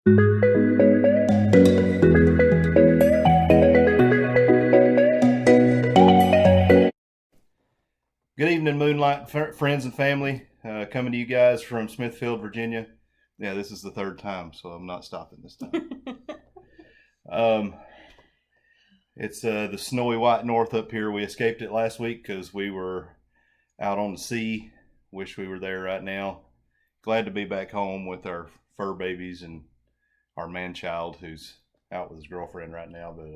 Good evening, Moonlight friends and family. Coming to you guys from Smithfield, Virginia. Yeah, this is the third time, so I'm not stopping this time. It's the snowy white north up here. We escaped it last week because we were out on the sea. Wish we were there right now. Glad to be back home with our fur babies and our man-child who's out with his girlfriend right now. But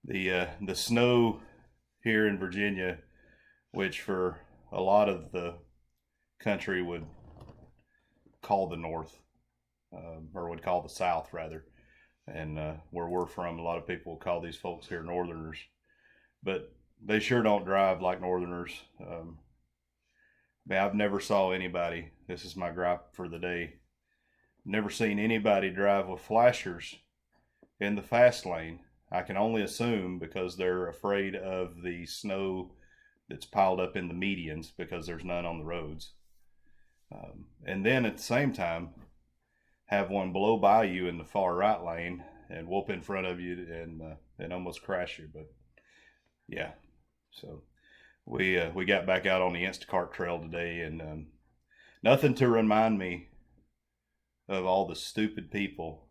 the snow here in Virginia, which for a lot of the country would call the north, or would call the south rather, and where we're from, a lot of people call these folks here northerners, but they sure don't drive like northerners. I've never saw anybody, this is my gripe for the day, never seen anybody drive with flashers in the fast lane. I can only assume because they're afraid of the snow that's piled up in the medians because there's none on the roads. And then at the same time, have one blow by you in the far right lane and whoop in front of you and almost crash you. But yeah, so we got back out on the Instacart trail today, and nothing to remind me of all the stupid people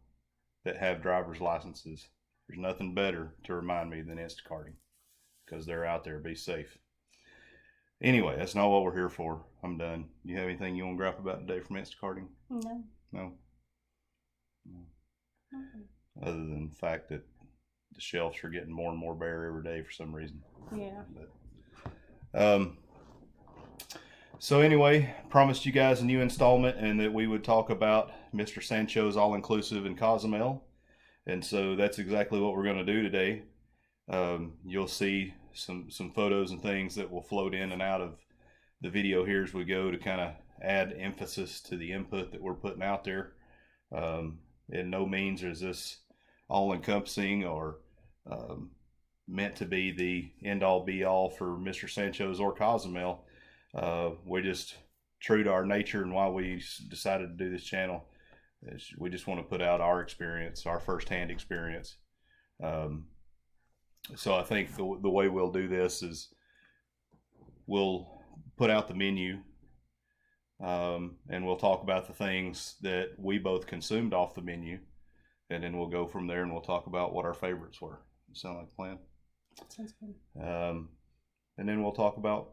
that have driver's licenses. There's nothing better to remind me than Instacarting, because they're out there. Be safe. Anyway, that's not what we're here for. I'm done. You have anything you want to gripe about today from Instacarting? No. No? Other than the fact that the shelves are getting more and more bare every day for some reason. Yeah. But, so anyway, promised you guys a new installment and that we would talk about Mr. Sancho's all-inclusive in COZUMEL. And so that's exactly what we're going to do today. You'll see some photos and things that will float in and out of the video here as we go to kind of add emphasis to the input that we're putting out there. In no means is this all-encompassing or meant to be the end-all be-all for Mr. Sancho's or COZUMEL. We're just true to our nature and why we decided to do this channel. We just want to put out our experience, our firsthand experience. So I think the way we'll do this is we'll put out the menu, and we'll talk about the things that we both consumed off the menu, and then we'll go from there and we'll talk about what our favorites were. Sound like a plan? Sounds good. And then we'll talk about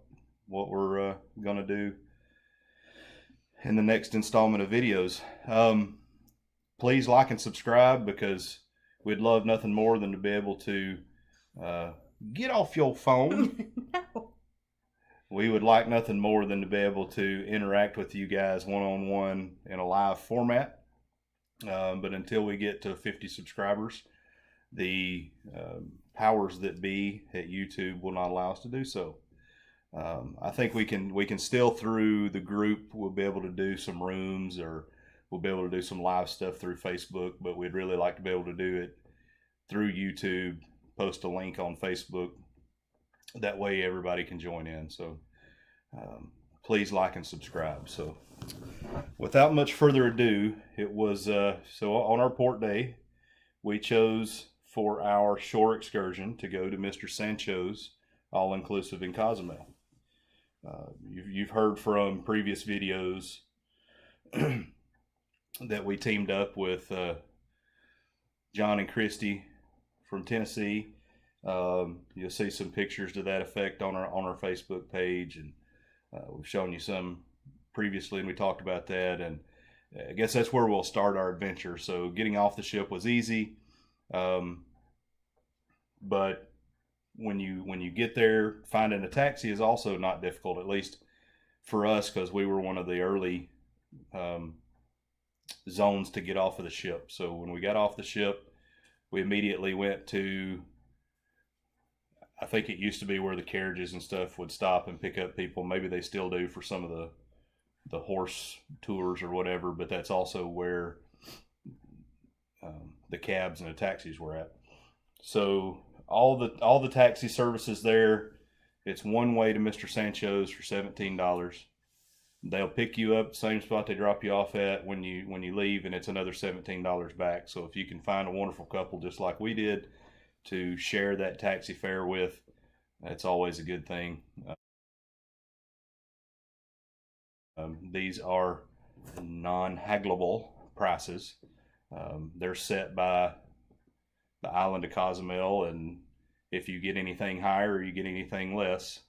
what we're going to do in the next installment of videos. Please like and subscribe, because we'd love nothing more than to be able to get off your phone. No. We would like nothing more than to be able to interact with you guys one-on-one in a live format. But until we get to 50 subscribers, the powers that be at YouTube will not allow us to do so. I think we can still, through the group, we'll be able to do some rooms, or we'll be able to do some live stuff through Facebook, but we'd really like to be able to do it through YouTube, post a link on Facebook. That way everybody can join in. So please like and subscribe. So without much further ado, it was, so on our port day, we chose for our shore excursion to go to Mr. Sancho's all-inclusive in COZUMEL. You've heard from previous videos that we teamed up with John and Christy from Tennessee. You'll see some pictures to that effect on our Facebook page, and we've shown you some previously, and we talked about that. And I guess that's where we'll start our adventure. So getting off the ship was easy, but when you get there, finding a taxi is also not difficult, at least for us, because we were one of the early zones to get off of the ship. So when we got off the ship, we immediately went to, I think it used to be where the carriages and stuff would stop and pick up people. Maybe they still do for some of the horse tours or whatever, but that's also where the cabs and the taxis were at. So all the taxi services there, it's one way to Mr. Sancho's for $17. They'll pick you up same spot they drop you off at when you leave, and it's another $17 back. So if you can find a wonderful couple just like we did to share that taxi fare with, that's always a good thing. These are non-haggleable prices. They're set by the island of Cozumel, and if you get anything higher or you get anything less,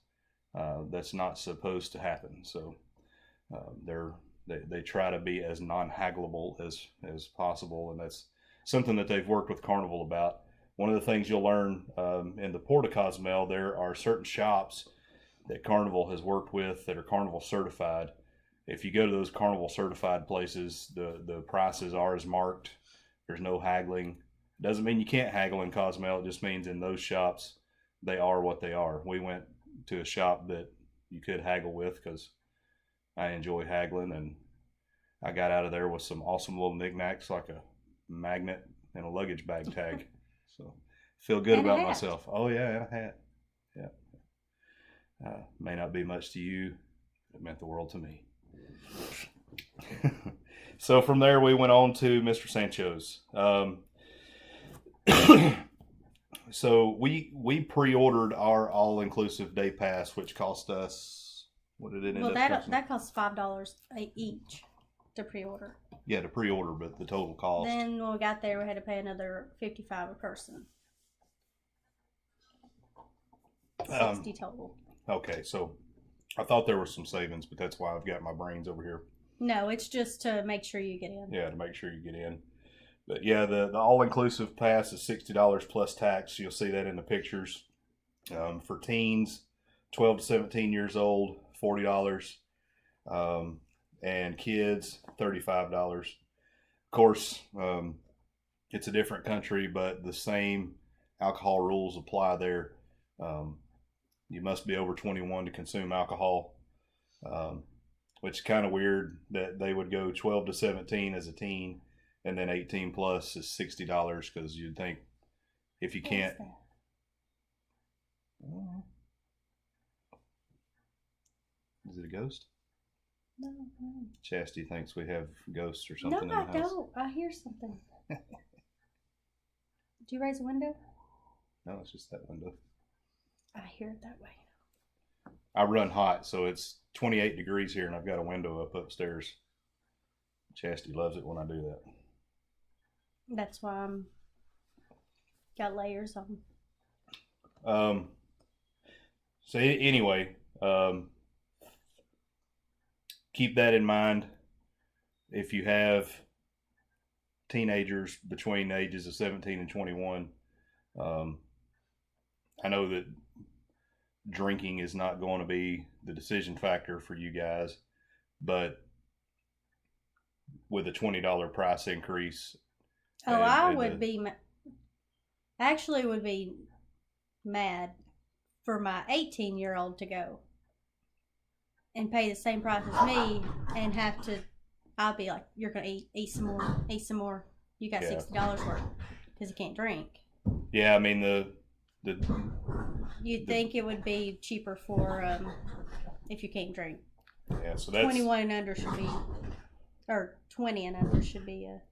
that's not supposed to happen. So they try to be as non-haggleable as possible, and that's something that they've worked with Carnival about. One of the things you'll learn in the Port of Cozumel, there are certain shops that Carnival has worked with that are Carnival certified. If you go to those Carnival certified places, the prices are as marked. There's no haggling. Doesn't mean you can't haggle in Cozumel. It just means in those shops, they are what they are. We went to a shop that you could haggle with because I enjoy haggling, and I got out of there with some awesome little knickknacks like a magnet and a luggage bag tag. So feel good about myself. Oh yeah, and a hat. Yeah. May not be much to you. It meant the world to me. So from there we went on to Mr. Sancho's. So we pre-ordered our all-inclusive day pass, which cost us, what did it end up costing? That costs $5 each to pre-order. Yeah, to pre-order, but the total cost. Then when we got there, we had to pay another $55 a person. 60 total. Okay, so I thought there was some savings, but that's why I've got my brains over here. No, it's just to make sure you get in. Yeah, to make sure you get in. But yeah, the all-inclusive pass is $60 plus tax. You'll see that in the pictures. For teens, 12 to 17 years old, $40. And kids, $35. Of course, it's a different country, but the same alcohol rules apply there. You must be over 21 to consume alcohol, which is kind of weird that they would go 12 to 17 as a teen, and then 18 plus is $60, because you'd think if you can't. Is it a ghost? No. Chastity thinks we have ghosts or something. No, I don't. I hear something. Do you raise a window? No, it's just that window. I hear it that way. I run hot, so it's 28 degrees here, and I've got a window up upstairs. Chastity loves it when I do that. That's why I'm got layers on. So anyway, keep that in mind. If you have teenagers between the ages of 17 and 21, I know that drinking is not going to be the decision factor for you guys, but with a $20 price increase. I would be mad for my 18-year-old to go and pay the same price as me and have to. I'll be like, you're gonna eat some more. You got $60 worth because you can't drink. Yeah, I mean You'd think it would be cheaper for if you can't drink. Yeah, so that's 21 and under should be, or 20 and under should be a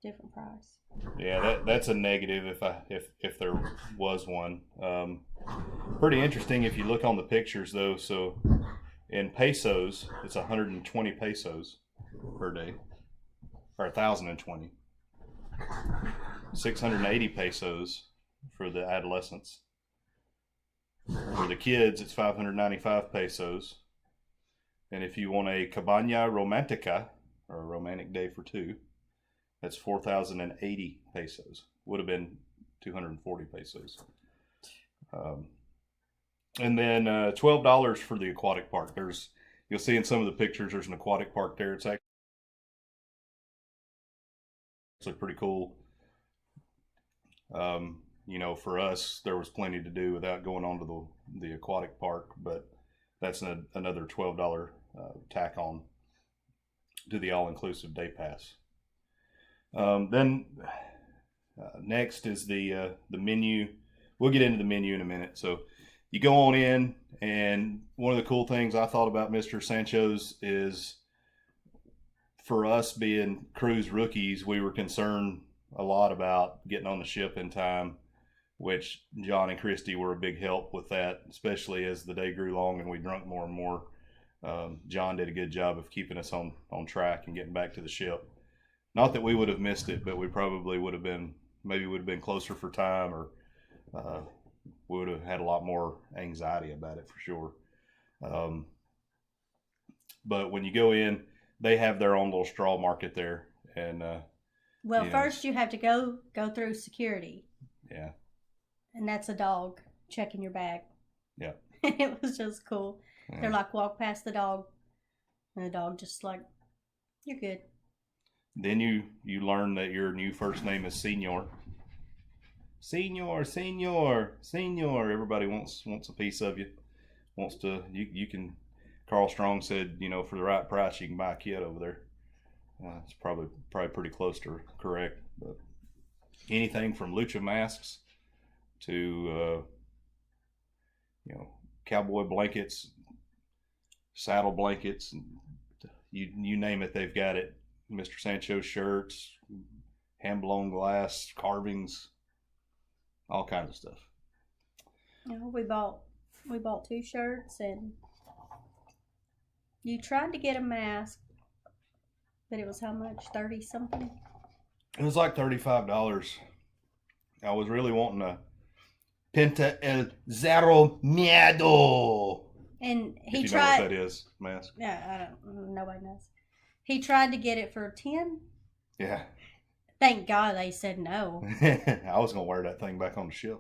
different price. Yeah, that's a negative if there was one. Pretty interesting if you look on the pictures though. So in pesos, it's 120 pesos per day, or 1,020. 680 pesos for the adolescents. For the kids, it's 595 pesos. And if you want a cabana romantica, or a romantic day for two, that's 4,080 pesos. Would have been 240 pesos. And then $12 for the aquatic park. You'll see in some of the pictures, there's an aquatic park there. It's actually pretty cool. For us, there was plenty to do without going on to the aquatic park, but that's another $12 tack on to the all-inclusive day pass. Then next is the menu. We'll get into the menu in a minute. So you go on in, and one of the cool things I thought about Mr. Sancho's is, for us being cruise rookies, we were concerned a lot about getting on the ship in time, which John and Christy were a big help with that, especially as the day grew long and we drunk more and more. John did a good job of keeping us on track and getting back to the ship. Not that we would have missed it, but we probably would have been closer for time, or we would have had a lot more anxiety about it for sure. But when you go in, they have their own little straw market there, and first you have to go through security. Yeah. And that's a dog checking your bag. Yeah. It was just cool. Yeah. They're like, walk past the dog, and the dog just like, you're good. Then you learn that your new first name is Senor. Senor. Everybody wants a piece of you. Wants to. You can. Carl Strong said, for the right price, you can buy a kid over there. It's probably pretty close to correct. But anything from lucha masks to cowboy blankets, saddle blankets, you name it, they've got it. Mr. Sancho shirts, hand blown glass, carvings, all kinds of stuff. We bought 2 shirts, and you tried to get a mask, but it was how much? 30 something? It was like $35. I was really wanting a Pinta el Zero Miedo. And he if you tried. Know what that is, mask. Yeah, I don't. Nobody knows. He tried to get it for 10. Yeah. Thank God they said no. I was gonna wear that thing back on the ship.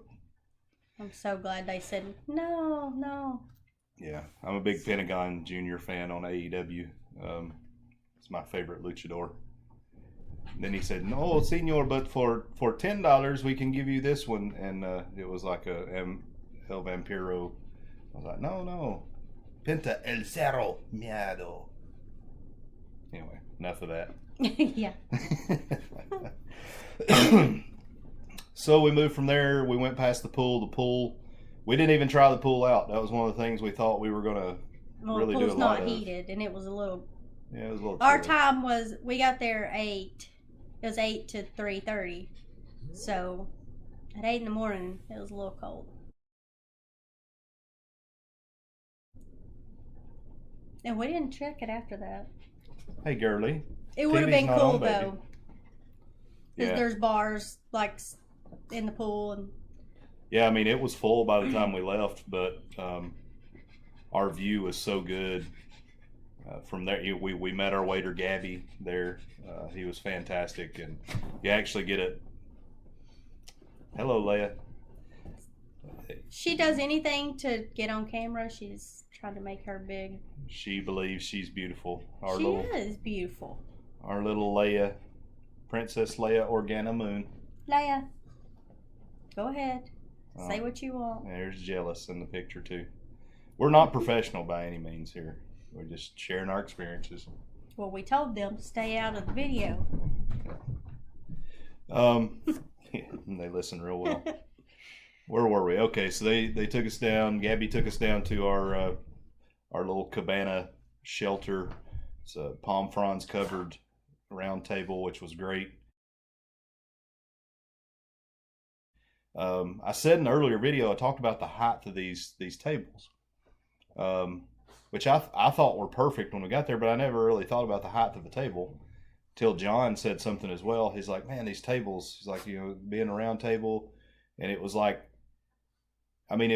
I'm so glad they said no. Yeah, I'm a big Pentagon Junior fan on AEW. It's my favorite luchador. Then he said, "No, senor, but for $10 we can give you this one," and it was like a El Vampiro. I was like, no, Pinta el Zero Miedo. Anyway, enough of that. Yeah. So we moved from there. We went past the pool. The pool, we didn't even try the pool out. That was one of the things we thought we were gonna really do a lot of. The pool's not heated, and it was a little. Yeah, it was a little. Our time was, we got there 8. It was 8 to 3:30. So at 8 in the morning, it was a little cold. And we didn't check it after that. Hey, girly. It would have been cool on, though. Because Yeah. there's bars like in the pool, and Yeah, I mean, it was full by the time we left, but our view was so good. From there, we met our waiter, Gabby, there. He was fantastic, and you actually get it. Hello, Leia. she does anything to get on camera. She's trying to make her big. She believes she's beautiful. She is beautiful. Our little Leia, Princess Leia Organa Moon. Leia, go ahead. Say what you want. There's Jealous in the picture, too. We're not professional by any means here. We're just sharing our experiences. Well, we told them to stay out of the video. They listen real well. Where were we? Okay, so they took us down. Gabby took us down to our little cabana shelter. It's a palm fronds covered round table, which was great. I said in the earlier video, I talked about the height of these tables, which I thought were perfect when we got there, but I never really thought about the height of the table till John said something as well. He's like, man, these tables, he's like, being a round table, and it was like, I mean,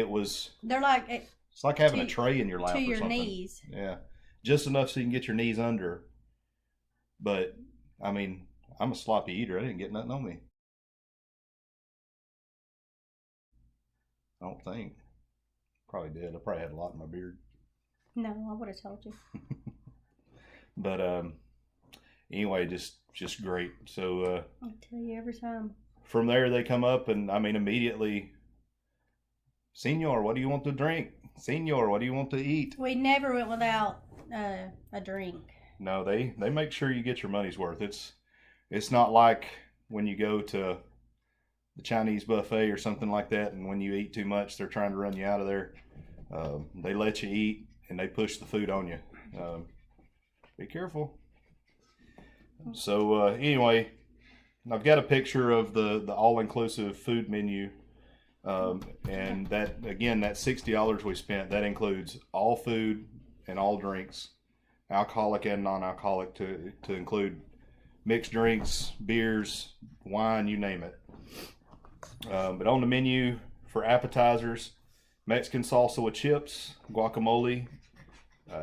they're like, it's like having a tray in your lap to or your something. knees. Yeah, just enough so you can get your knees under. But I mean, I'm a sloppy eater. I didn't get nothing on me. I don't think. Probably did. I probably had a lot in my beard. No, I would have told you. But anyway, just great. So I tell you every time. From there, they come up, and I mean, immediately, Senor, what do you want to drink? Senor, what do you want to eat? We never went without a drink. No, they make sure you get your money's worth. It's not like when you go to the Chinese buffet or something like that, and when you eat too much, they're trying to run you out of there. They let you eat and they push the food on you. Be careful. So anyway, I've got a picture of the all-inclusive food menu, and that again, that $60 we spent, that includes all food and all drinks, alcoholic and non-alcoholic, to include mixed drinks, beers, wine, you name it. But on the menu for appetizers, Mexican salsa with chips, guacamole,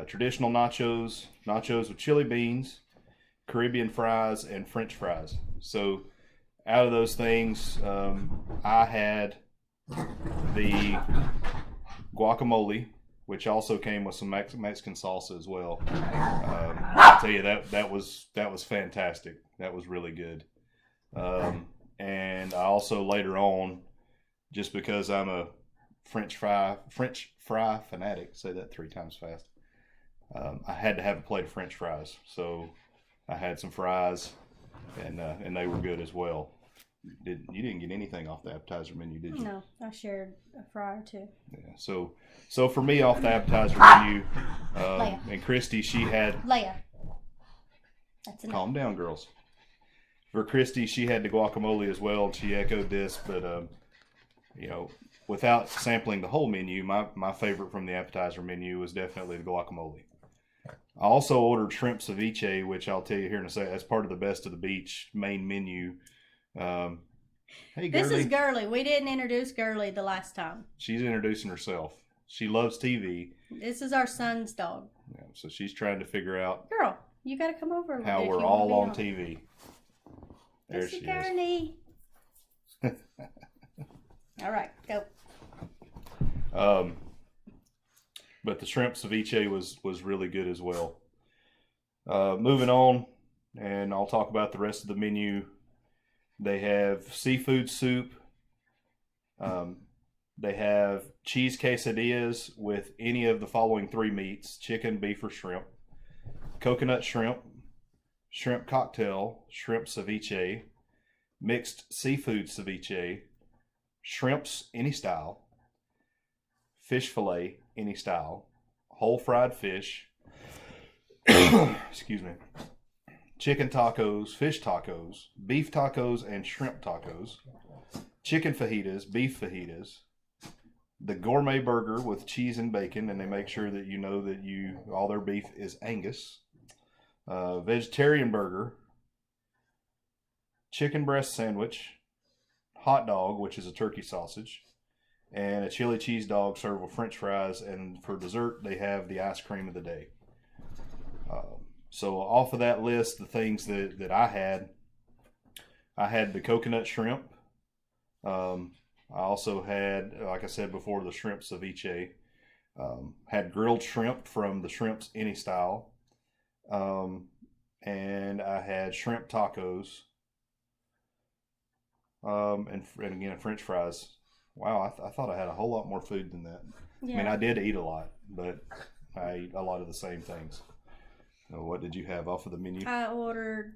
traditional nachos with chili beans, Caribbean fries, and French fries. So out of those things, I had the guacamole, which also came with some Mexican salsa as well. I'll tell you, that was fantastic. That was really good. And I also later on, just because I'm a French fry fanatic, say that 3 times fast, I had to have a plate of French fries. So I had some fries, and they were good as well. You didn't get anything off the appetizer menu, did you? No, I shared a fry or two. Yeah. So for me, off the appetizer menu, and Christy, she had. Leia. That's enough. Calm down, girls. For Christy, she had the guacamole as well, and she echoed this. But without sampling the whole menu, my favorite from the appetizer menu was definitely the guacamole. I also ordered shrimp ceviche, which I'll tell you here in a second. That's part of the Best of the Beach main menu. Hey, Girly. This is Girly. We didn't introduce Girly the last time. She's introducing herself. She loves TV. This is our son's dog. Yeah, so she's trying to figure out. Girl, you got to come over a little how bit we're all on TV. There this she is Girly. All right, go. But the shrimp ceviche was really good as well. Moving on, and I'll talk about the rest of the menu. They have seafood soup. They have cheese quesadillas with any of the following 3 meats: chicken, beef, or shrimp. Coconut shrimp, shrimp cocktail, shrimp ceviche, mixed seafood ceviche, shrimps any style, fish fillet any style, whole fried fish, excuse me, chicken tacos, fish tacos, beef tacos, and shrimp tacos, chicken fajitas, beef fajitas, the gourmet burger with cheese and bacon, and they make sure that you know that all their beef is Angus, vegetarian burger, chicken breast sandwich, hot dog, which is a turkey sausage, and a chili cheese dog served with French fries. And for dessert, they have the ice cream of the day. So off of that list, the things that I had the coconut shrimp. I also had, like I said before, the shrimp ceviche. Had grilled shrimp from the Shrimps Any Style. And I had shrimp tacos. And again, French fries. Wow, I thought I had a whole lot more food than that. Yeah. I mean, I did eat a lot, but I ate a lot of the same things. So what did you have off of the menu? I ordered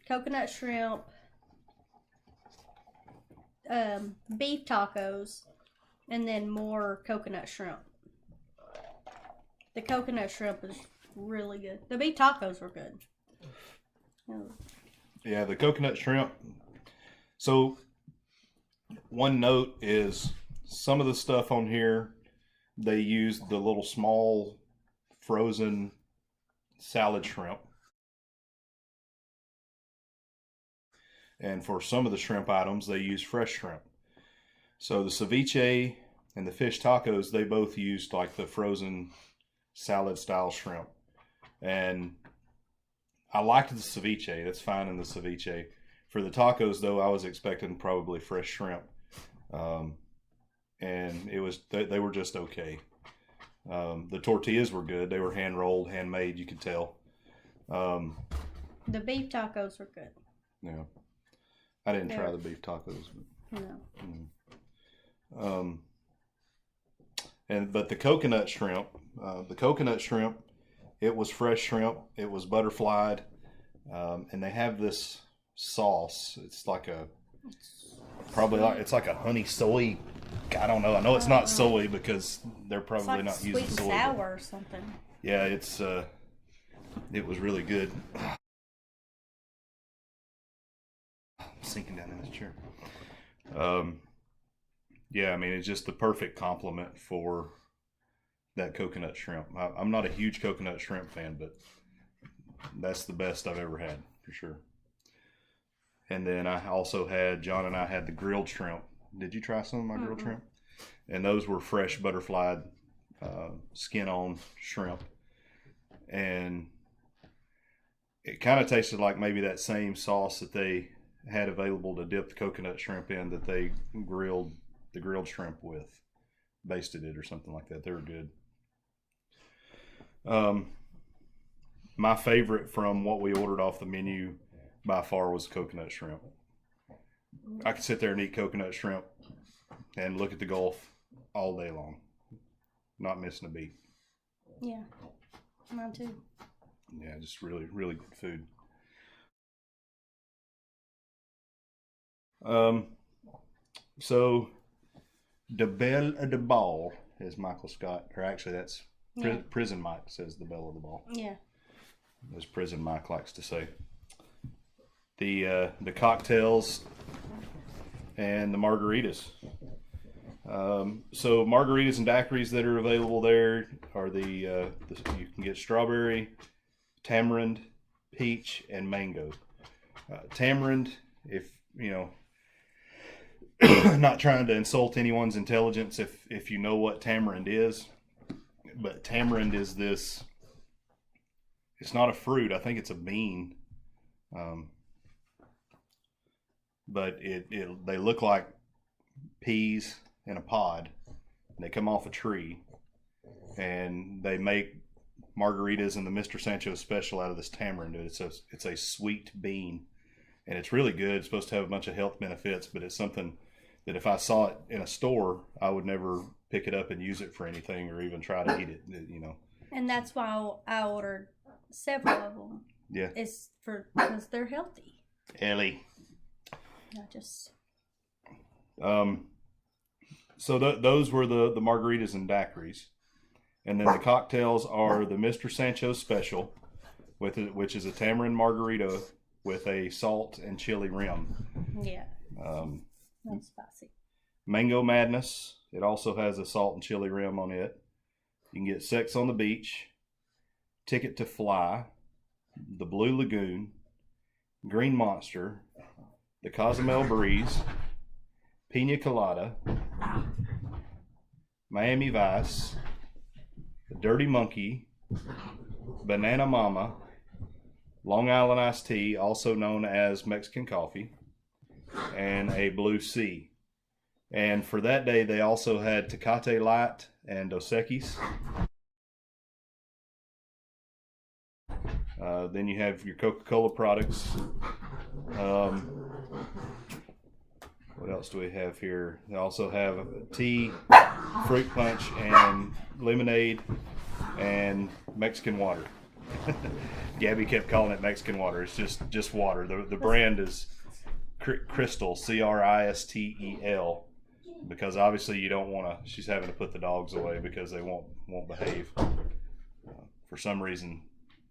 coconut shrimp, beef tacos, and then more coconut shrimp. The coconut shrimp is really good. The beef tacos were good. Yeah, the coconut shrimp. So one note is some of the stuff on here, they used the little small frozen salad shrimp. And for some of the shrimp items, they use fresh shrimp. So the ceviche and the fish tacos, they both used like the frozen salad style shrimp. And I liked the ceviche. That's fine in the ceviche. For the tacos, though, I was expecting probably fresh shrimp. And they were just okay. The tortillas were good. They were hand rolled, handmade, you could tell. The beef tacos were good. Yeah. I didn't try the beef tacos. But, no. But the coconut shrimp, it was fresh shrimp. It was butterflied. And they have this sauce. It's like Probably like it's like a honey soy. I don't know. I know it's not soy because they're It's probably like not sweet using and soy. sour or something. Yeah, it was really good. I'm sinking down in this chair. Yeah, I mean it's just the perfect complement for that coconut shrimp. I'm not a huge coconut shrimp fan, but that's the best I've ever had for sure. And then John and I had the grilled shrimp. Did you try some of my grilled shrimp? And those were fresh butterflied skin on shrimp. And it kind of tasted like maybe that same sauce that they had available to dip the coconut shrimp in that they grilled the grilled shrimp with. Basted it or something like that. They were good. My favorite from what we ordered off the menu by far was coconut shrimp. I could sit there and eat coconut shrimp and look at the Gulf all day long, not missing a beat. Yeah, mine too. Yeah, just really, really good food. So the belle of the ball is Michael Scott, or actually that's Prison Mike says the belle of the ball. Yeah. As Prison Mike likes to say. The cocktails and the margaritas. So margaritas and daiquiris that are available there are you can get strawberry, tamarind, peach, and mango. Tamarind, if you know, not trying to insult anyone's intelligence if you know what tamarind is, but tamarind is this. It's not a fruit. I think it's a bean. But they look like peas in a pod. They come off a tree, and they make margaritas and the Mr. Sancho special out of this tamarind. It's a sweet bean, and it's really good. It's supposed to have a bunch of health benefits, but it's something that if I saw it in a store, I would never pick it up and use it for anything or even try to eat it. You know. And that's why I ordered several of them. Yeah. It's because they're healthy. Ellie. Not just. So those were the margaritas and daiquiris, and then the cocktails are the Mr. Sancho special, which is a tamarind margarita with a salt and chili rim. Yeah. Not spicy. Mango Madness. It also has a salt and chili rim on it. You can get Sex on the Beach, Ticket to Fly, the Blue Lagoon, Green Monster, the COZUMEL'S Breeze, Pina Colada, Miami Vice, the Dirty Monkey, Banana Mama, Long Island Iced Tea, also known as Mexican Coffee, and a Blue Sea. And for that day, they also had Tecate Light and Dos Equis. Then you have your Coca-Cola products. What else do we have here? They also have tea, fruit punch, and lemonade, and Mexican water. Gabby kept calling it Mexican water. It's just water. The brand is Crystal, Cristel, because obviously you don't want to. She's having to put the dogs away because they won't behave. For some reason,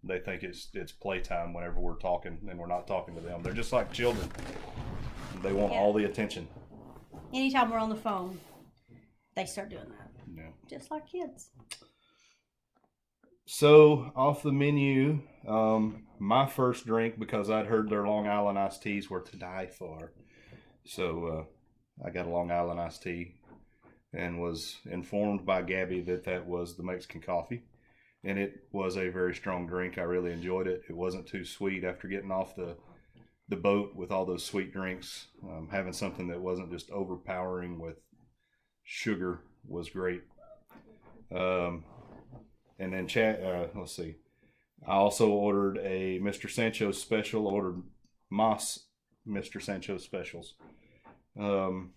they think it's playtime whenever we're talking and we're not talking to them. They're just like children. They want all the attention. Anytime we're on the phone, they start doing that. Yeah. Just like kids. So off the menu, my first drink, because I'd heard their Long Island iced teas were to die for. So I got a Long Island iced tea and was informed by Gabby that was the Mexican coffee. And it was a very strong drink. I really enjoyed it. It wasn't too sweet after getting off the boat with all those sweet drinks. Having something that wasn't just overpowering with sugar was great. And then let's see. I also ordered a Mr. Sancho special. I ordered Moss Mr. Sancho specials. And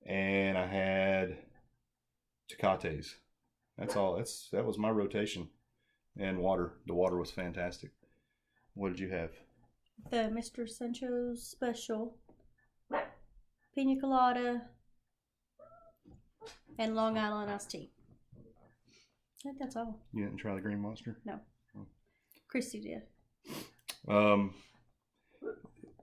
I had Tecates. That's all. That was my rotation. And water. The water was fantastic. What did you have? the Mr. Sancho's special, pina colada, and Long Island iced tea. I think that's all. You didn't try the Green Monster? No. Christy did.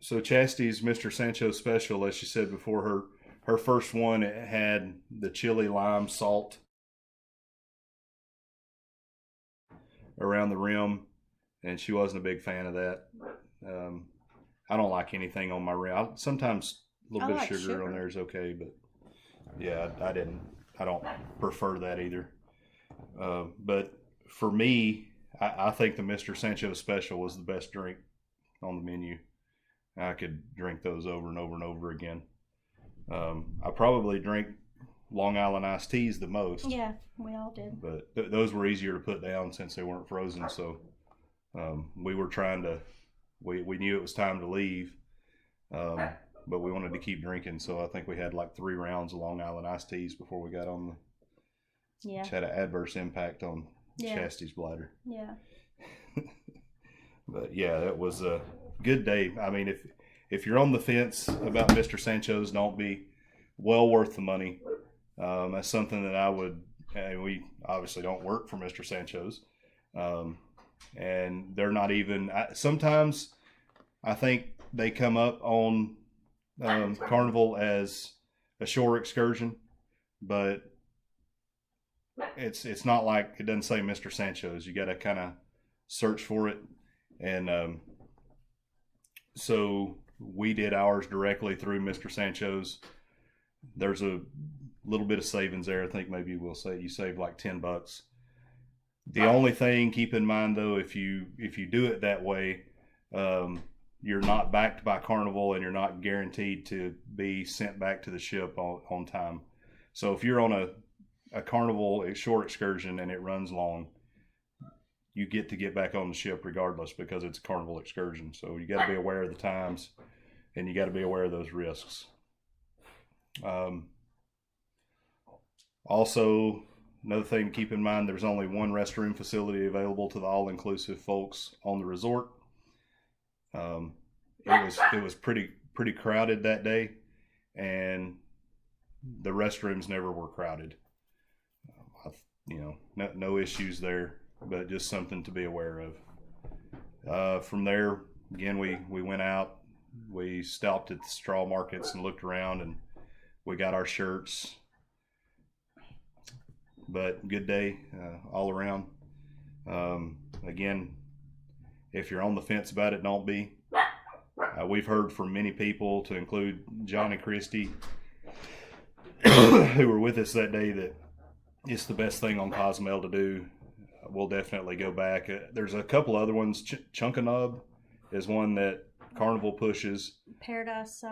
So Chastity's Mr. Sancho special, as she said before, her first one, it had the chili lime salt around the rim, and she wasn't a big fan of that. I don't like anything on my rim. Sometimes a little bit like of sugar on there is okay, but yeah, I don't prefer that either. But for me, I think the Mr. Sancho special was the best drink on the menu. I could drink those over and over and over again. I probably drink Long Island iced teas the most. Yeah, we all did. But those were easier to put down since they weren't frozen. So we were trying to, we knew it was time to leave, but we wanted to keep drinking. So I think we had like 3 rounds of Long Island iced teas before we got on Yeah. which had an adverse impact on Chastity's bladder. Yeah. But yeah, that was a good day. I mean, if you're on the fence about Mr. Sancho's, don't be. Well worth the money. That's something that I would. We obviously don't work for Mr. Sancho's, and they're not even. Sometimes I think they come up on Carnival as a shore excursion, but it's not like it doesn't say Mr. Sancho's. You got to kind of search for it, and so we did ours directly through Mr. Sancho's. There's a little bit of savings there. I think maybe we'll say you save like $10. The only thing, keep in mind though, if you do it that way, you're not backed by Carnival and you're not guaranteed to be sent back to the ship on time. So if you're on a Carnival shore excursion and it runs long, you get to get back on the ship regardless because it's a Carnival excursion. So you got to be aware of the times and you got to be aware of those risks. Also, another thing to keep in mind, there's only one restroom facility available to the all-inclusive folks on the resort. It was pretty crowded that day, and the restrooms never were crowded. No issues there, but just something to be aware of. From there, again, we went out, we stopped at the straw markets and looked around, and we got our shirts. But good day all around. Again, if you're on the fence about it, don't be. We've heard from many people, to include John and Christy, who were with us that day, that it's the best thing on Cozumel to do. We'll definitely go back. There's a couple other ones. Chunkanub is one that Carnival pushes. Paradise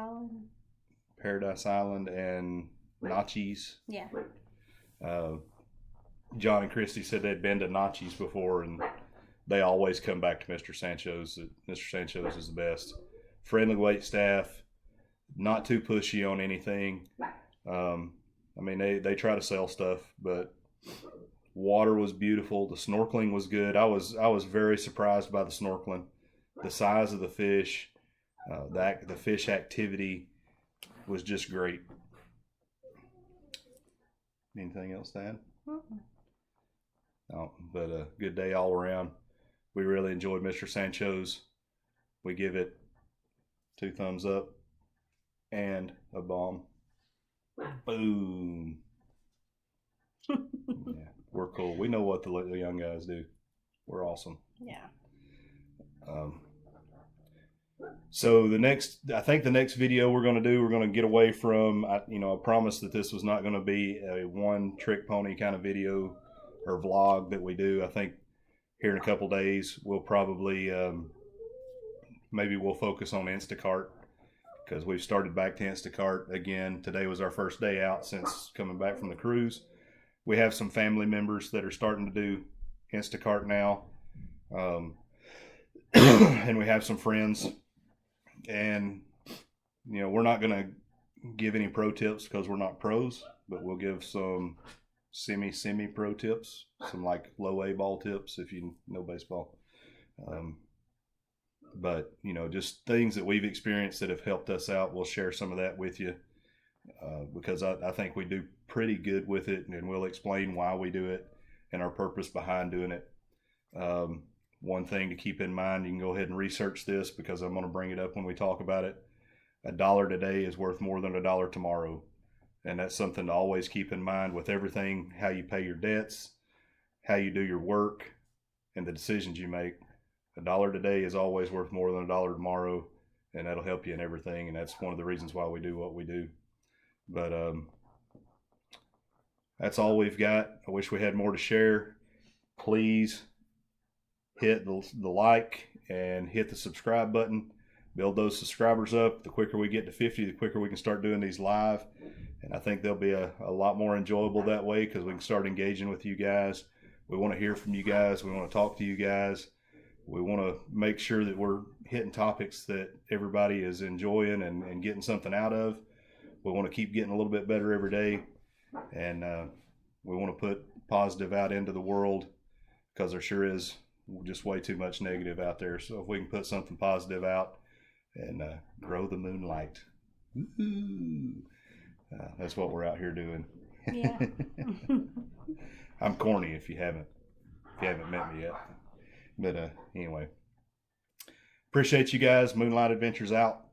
Island and Nachos. Yeah. John and Christy said they'd been to Nachos before, and they always come back to Mr. Sancho's. Mr. Sancho's is the best. Friendly wait staff, not too pushy on anything. I mean, they try to sell stuff, but water was beautiful. The snorkeling was good. I was very surprised by the snorkeling, the size of the fish, the fish activity was just great. Anything else to add? Mm-mm. No, but a good day all around. We really enjoyed Mr. Sancho's. We give it 2 thumbs up and a bomb. Boom. Yeah, we're cool. We know what the young guys do. We're awesome. Yeah. So I think the next video we're going to get away from, I promised that this was not going to be a one trick pony kind of video or vlog that we do. I think here in a couple days, we'll probably, maybe we'll focus on Instacart, because we've started back to Instacart again. Today was our first day out since coming back from the cruise. We have some family members that are starting to do Instacart now. And we have some friends, and we're not going to give any pro tips because we're not pros, but we'll give some semi pro tips, some like low A ball tips if you know baseball. But, you know, just things that we've experienced that have helped us out. We'll share some of that with you because I think we do pretty good with it, and we'll explain why we do it and our purpose behind doing it. One thing to keep in mind, you can go ahead and research this because I'm going to bring it up when we talk about it. $1 today is worth more than $1 tomorrow. And that's something to always keep in mind with everything, how you pay your debts, how you do your work, and the decisions you make. $1 today is always worth more than $1 tomorrow, and that'll help you in everything. And that's one of the reasons why we do what we do. But that's all we've got. I wish we had more to share. Please hit the like and hit the subscribe button. Build those subscribers up. The quicker we get to 50, the quicker we can start doing these live. And I think they'll be a lot more enjoyable that way because we can start engaging with you guys. We want to hear from you guys. We want to talk to you guys. We want to make sure that we're hitting topics that everybody is enjoying and getting something out of. We want to keep getting a little bit better every day. And we want to put positive out into the world because there sure is just way too much negative out there. So if we can put something positive out and grow the moonlight. That's what we're out here doing. Yeah. I'm corny if you haven't met me yet. But anyway, appreciate you guys. Moonlight Adventures out.